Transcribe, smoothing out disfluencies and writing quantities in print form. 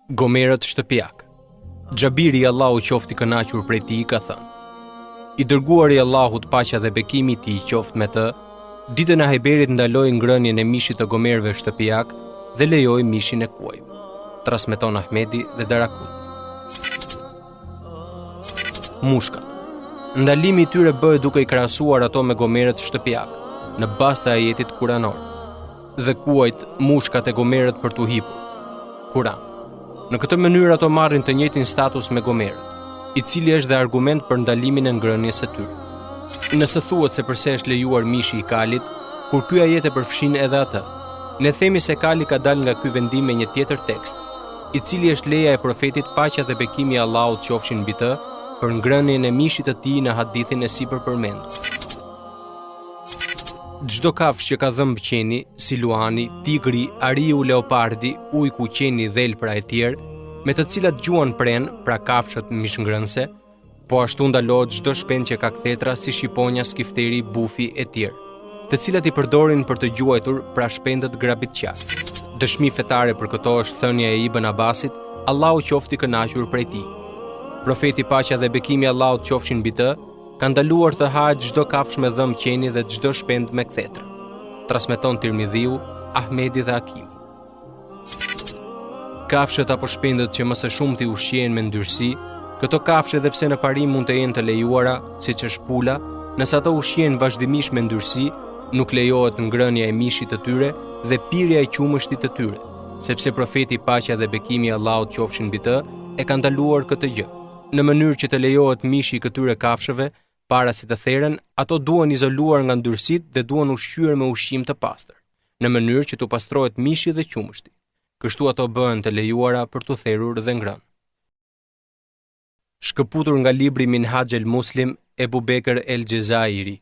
Gomerët shtëpiak. Xhabiri Allahu qoftë i kënaqur prej tij ka thënë: I dërguari i Allahut paqja dhe bekimi i tij qoftë me të, ditën e Hajberit ndaloi ngrënien e mishit të gomerëve shtëpiak dhe lejoi mishin e kuajve. Transmeton Ahmedi dhe Darakut. Mushkat. Ndalimi i tyre bëhet duke i krahasuar ato me gomerët shtëpiak, në bazë të ajetit kuranor. Dhe kuajt, mushkat e gomerët për t'u hipur. Kuran. Në këtë mënyrë ato marrin të njëjtin status me gomerët, i cili është dhe argument për ndalimin e ngrënies së tyre. Nëse thuhet se përse është lejuar mishi i kalit, kur ky ajet e përfshin edhe atë, ne themi se kali ka dalë nga ky vendim me një tjetër tekst, i cili është leja e profetit paqja dhe bekimi i Allahut qofshin mbi të, për ngrënien e mishit të tij në hadithin e sipër përmendur. Çdo kafshë që ka dhëmbë qeni, si luani, tigri, ariu, leopardi, ujku, qeni, dhelpra e tjerë, me të cilat gjuan pren, pra kafshët mishngrënëse, po ashtu ndalohet çdo shpend që ka kthetra si shqiponja, skifteri, bufi e tjerë, të cilat i përdorin për të gjuajtur, pra shpendët grabitqar. Dëshmi fetare për këto është thënia e Ibn Abbasit, Allahu qoftë i kënaqur prej tij. Profeti paqja dhe bekimi i Allahut qofshin mbi të, ka ndaluar të hahet çdo kafshë me dhëmbë qeni dhe çdo shpend me kthetra. Transmeton Tirmidhiu, Ahmedi dhe Hakimi. Kafshët apo shpendët që më së shumti ushqehen me ndyrësi, këto kafshë edhe pse në parim mund të jenë të lejuara, siç është pula, nëse ato ushqehen vazhdimisht me ndyrësi, nuk lejohet ngrënia e mishit të tyre dhe pirja e qumështit të tyre, sepse profeti paqja dhe bekimi i Allahut qofshin mbi të, e ka ndaluar këtë gjë. Në mënyrë që të lejohet mishi i këtyre kafshëve, para se të theren, ato duhen izoluar nga ndyrësitë dhe duhen ushqyer me ushqim të pastër, në mënyrë që të pastrohet mishi dhe qumështi. Kështu ato bëhen të lejuara për të therrur dhe ngrënë. Shkëputur nga libri Minhaj el Muslim, Ebu Bekr el Gjezairi.